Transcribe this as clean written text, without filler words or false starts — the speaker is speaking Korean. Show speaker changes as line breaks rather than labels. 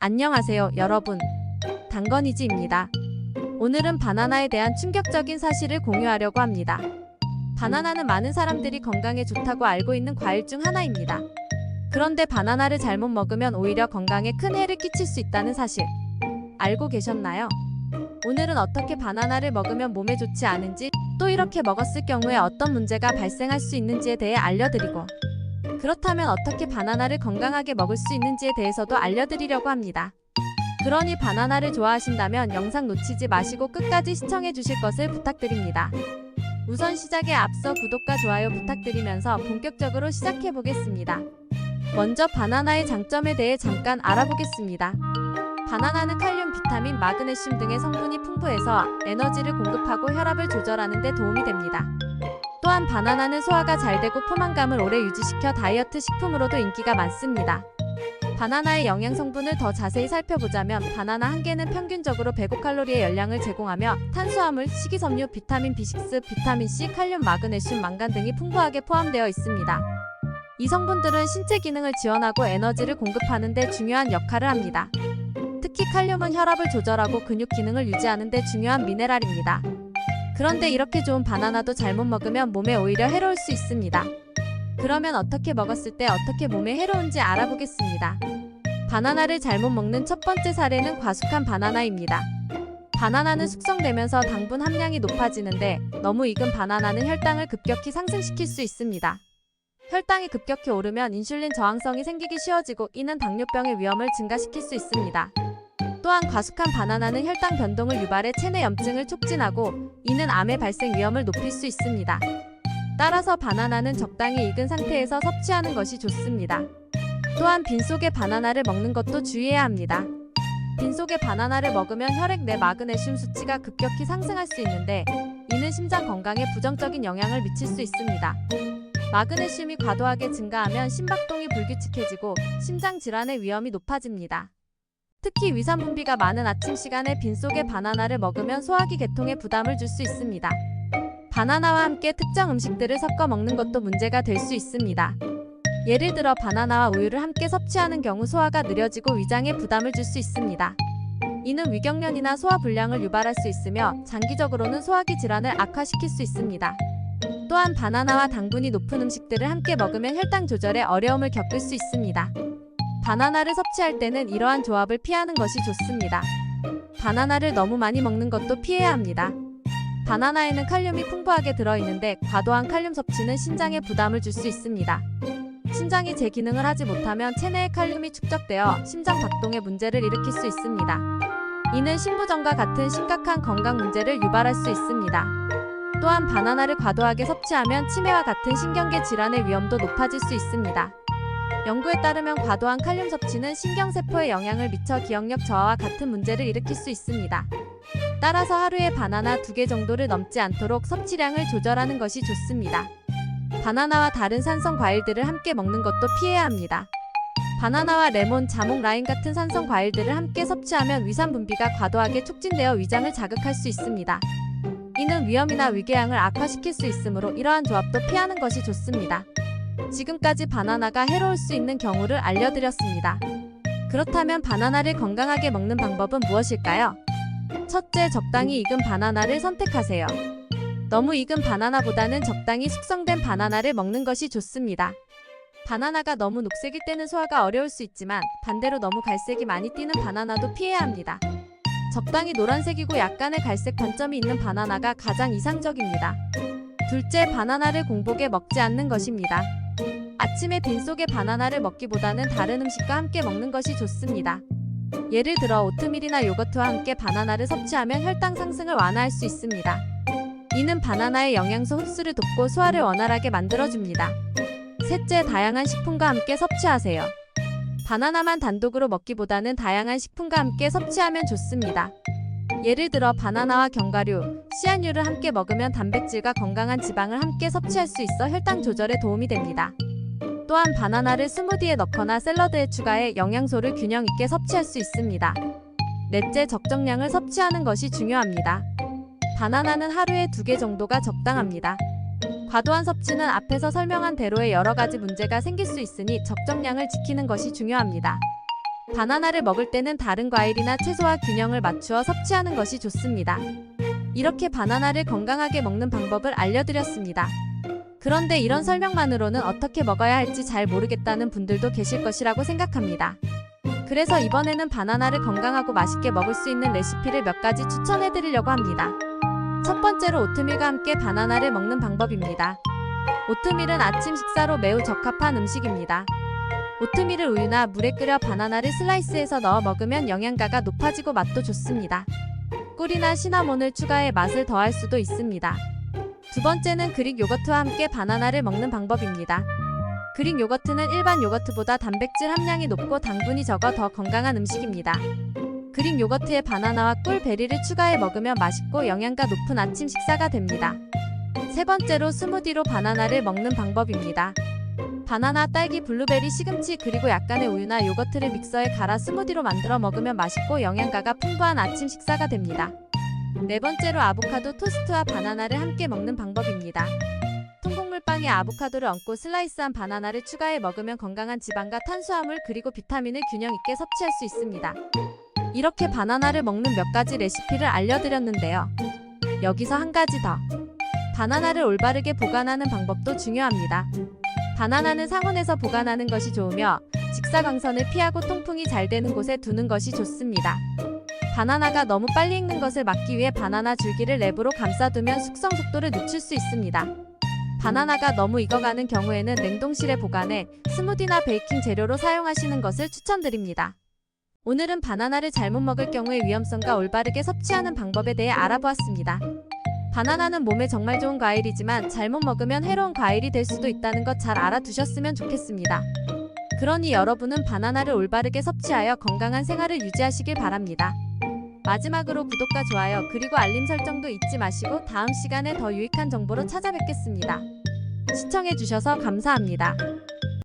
안녕하세요, 여러분. 당건이지입니다. 오늘은 바나나에 대한 충격적인 사실을 공유하려고 합니다. 바나나는 많은 사람들이 건강에 좋다고 알고 있는 과일 중 하나입니다. 그런데 바나나를 잘못 먹으면 오히려 건강에 큰 해를 끼칠 수 있다는 사실 알고 계셨나요? 오늘은 어떻게 바나나를 먹으면 몸에 좋지 않은지, 또 이렇게 먹었을 경우에 어떤 문제가 발생할 수 있는지에 대해 알려드리고, 그렇다면 어떻게 바나나를 건강하게 먹을 수 있는지에 대해서도 알려드리려고 합니다. 그러니 바나나를 좋아하신다면 영상 놓치지 마시고 끝까지 시청해 주실 것을 부탁드립니다. 우선 시작에 앞서 구독과 좋아요 부탁드리면서 본격적으로 시작해 보겠습니다. 먼저 바나나의 장점에 대해 잠깐 알아보겠습니다. 바나나는 칼륨, 비타민, 마그네슘 등의 성분이 풍부해서 에너지를 공급하고 혈압을 조절하는 데 도움이 됩니다. 또한 바나나는 소화가 잘 되고 포만감을 오래 유지시켜 다이어트 식품으로도 인기가 많습니다. 바나나의 영양 성분을 더 자세히 살펴보자면 바나나 한 개는 평균적으로 105칼로리의 열량을 제공하며 탄수화물, 식이섬유, 비타민 B6, 비타민 C, 칼륨, 마그네슘, 망간 등이 풍부하게 포함되어 있습니다. 이 성분들은 신체 기능을 지원하고 에너지를 공급하는 데 중요한 역할을 합니다. 특히 칼륨은 혈압을 조절하고 근육 기능을 유지하는 데 중요한 미네랄입니다. 그런데 이렇게 좋은 바나나도 잘못 먹으면 몸에 오히려 해로울 수 있습니다. 그러면 어떻게 먹었을 때 어떻게 몸에 해로운지 알아보겠습니다. 바나나를 잘못 먹는 첫 번째 사례는 과숙한 바나나입니다. 바나나는 숙성되면서 당분 함량이 높아지는데 너무 익은 바나나는 혈당을 급격히 상승시킬 수 있습니다. 혈당이 급격히 오르면 인슐린 저항성이 생기기 쉬워지고 이는 당뇨병의 위험을 증가시킬 수 있습니다. 또한 과숙한 바나나는 혈당 변동을 유발해 체내 염증을 촉진하고 이는 암의 발생 위험을 높일 수 있습니다. 따라서 바나나는 적당히 익은 상태에서 섭취하는 것이 좋습니다. 또한 빈속의 바나나를 먹는 것도 주의해야 합니다. 빈속의 바나나를 먹으면 혈액 내 마그네슘 수치가 급격히 상승할 수 있는데 이는 심장 건강에 부정적인 영향을 미칠 수 있습니다. 마그네슘이 과도하게 증가하면 심박동이 불규칙해지고 심장 질환의 위험이 높아집니다. 특히 위산 분비가 많은 아침 시간에 빈속의 바나나를 먹으면 소화기 계통에 부담을 줄 수 있습니다. 바나나와 함께 특정 음식들을 섞어 먹는 것도 문제가 될 수 있습니다. 예를 들어 바나나와 우유를 함께 섭취하는 경우 소화가 느려지고 위장에 부담을 줄 수 있습니다. 이는 위경련이나 소화불량을 유발할 수 있으며 장기적으로는 소화기 질환을 악화시킬 수 있습니다. 또한 바나나와 당분이 높은 음식들을 함께 먹으면 혈당 조절에 어려움을 겪을 수 있습니다. 바나나를 섭취할 때는 이러한 조합을 피하는 것이 좋습니다. 바나나를 너무 많이 먹는 것도 피해야 합니다. 바나나에는 칼륨이 풍부하게 들어있는데 과도한 칼륨 섭취는 심장에 부담을 줄 수 있습니다. 심장이 제 기능을 하지 못하면 체내에 칼륨이 축적되어 심장 박동에 문제를 일으킬 수 있습니다. 이는 심부전과 같은 심각한 건강 문제를 유발할 수 있습니다. 또한 바나나를 과도하게 섭취하면 치매와 같은 신경계 질환의 위험도 높아질 수 있습니다. 연구에 따르면 과도한 칼륨 섭취는 신경세포에 영향을 미쳐 기억력 저하와 같은 문제를 일으킬 수 있습니다. 따라서 하루에 바나나 2개 정도를 넘지 않도록 섭취량을 조절하는 것이 좋습니다. 바나나와 다른 산성 과일들을 함께 먹는 것도 피해야 합니다. 바나나와 레몬, 자몽, 라임 같은 산성 과일들을 함께 섭취하면 위산 분비가 과도하게 촉진되어 위장을 자극할 수 있습니다. 이는 위염이나 위궤양을 악화시킬 수 있으므로 이러한 조합도 피하는 것이 좋습니다. 지금까지 바나나가 해로울 수 있는 경우를 알려드렸습니다. 그렇다면 바나나를 건강하게 먹는 방법은 무엇일까요? 첫째, 적당히 익은 바나나를 선택하세요. 너무 익은 바나나보다는 적당히 숙성된 바나나를 먹는 것이 좋습니다. 바나나가 너무 녹색일 때는 소화가 어려울 수 있지만 반대로 너무 갈색이 많이 띄는 바나나도 피해야 합니다. 적당히 노란색이고 약간의 갈색 반점이 있는 바나나가 가장 이상적입니다. 둘째, 바나나를 공복에 먹지 않는 것입니다. 아침에 빈속에 바나나를 먹기보다는 다른 음식과 함께 먹는 것이 좋습니다. 예를 들어 오트밀이나 요거트와 함께 바나나를 섭취하면 혈당 상승을 완화할 수 있습니다. 이는 바나나의 영양소 흡수를 돕고 소화를 원활하게 만들어줍니다. 셋째, 다양한 식품과 함께 섭취하세요. 바나나만 단독으로 먹기보다는 다양한 식품과 함께 섭취하면 좋습니다. 예를 들어 바나나와 견과류, 씨앗류를 함께 먹으면 단백질과 건강한 지방을 함께 섭취할 수 있어 혈당 조절에 도움이 됩니다. 또한 바나나를 스무디에 넣거나 샐러드에 추가해 영양소를 균형 있게 섭취할 수 있습니다. 넷째, 적정량을 섭취하는 것이 중요합니다. 바나나는 하루에 2개 정도가 적당합니다. 과도한 섭취는 앞에서 설명한 대로의 여러 가지 문제가 생길 수 있으니 적정량을 지키는 것이 중요합니다. 바나나를 먹을 때는 다른 과일이나 채소와 균형을 맞추어 섭취하는 것이 좋습니다. 이렇게 바나나를 건강하게 먹는 방법을 알려드렸습니다. 그런데 이런 설명만으로는 어떻게 먹어야 할지 잘 모르겠다는 분들도 계실 것이라고 생각합니다. 그래서 이번에는 바나나를 건강하고 맛있게 먹을 수 있는 레시피를 몇 가지 추천해드리려고 합니다. 첫 번째로 오트밀과 함께 바나나를 먹는 방법입니다. 오트밀은 아침 식사로 매우 적합한 음식입니다. 오트밀을 우유나 물에 끓여 바나나를 슬라이스해서 넣어 먹으면 영양가가 높아지고 맛도 좋습니다. 꿀이나 시나몬을 추가해 맛을 더할 수도 있습니다. 두 번째는 그릭 요거트와 함께 바나나를 먹는 방법입니다. 그릭 요거트는 일반 요거트보다 단백질 함량이 높고 당분이 적어 더 건강한 음식입니다. 그릭 요거트에 바나나와 꿀, 베리를 추가해 먹으면 맛있고 영양가 높은 아침 식사가 됩니다. 세 번째로 스무디로 바나나를 먹는 방법입니다. 바나나, 딸기, 블루베리, 시금치 그리고 약간의 우유나 요거트를 믹서에 갈아 스무디로 만들어 먹으면 맛있고 영양가가 풍부한 아침 식사가 됩니다. 네 번째로 아보카도 토스트와 바나나를 함께 먹는 방법입니다. 통곡물빵에 아보카도를 얹고 슬라이스한 바나나를 추가해 먹으면 건강한 지방과 탄수화물 그리고 비타민을 균형 있게 섭취할 수 있습니다. 이렇게 바나나를 먹는 몇 가지 레시피를 알려드렸는데요. 여기서 한 가지 더. 바나나를 올바르게 보관하는 방법도 중요합니다. 바나나는 상온에서 보관하는 것이 좋으며 직사광선을 피하고 통풍이 잘 되는 곳에 두는 것이 좋습니다. 바나나가 너무 빨리 익는 것을 막기 위해 바나나 줄기를 랩으로 감싸두면 숙성 속도를 늦출 수 있습니다. 바나나가 너무 익어가는 경우에는 냉동실에 보관해 스무디나 베이킹 재료로 사용하시는 것을 추천드립니다. 오늘은 바나나를 잘못 먹을 경우의 위험성과 올바르게 섭취하는 방법에 대해 알아보았습니다. 바나나는 몸에 정말 좋은 과일이지만 잘못 먹으면 해로운 과일이 될 수도 있다는 것 잘 알아두셨으면 좋겠습니다. 그러니 여러분은 바나나를 올바르게 섭취하여 건강한 생활을 유지하시길 바랍니다. 마지막으로 구독과 좋아요 그리고 알림 설정도 잊지 마시고 다음 시간에 더 유익한 정보로 찾아뵙겠습니다. 시청해주셔서 감사합니다.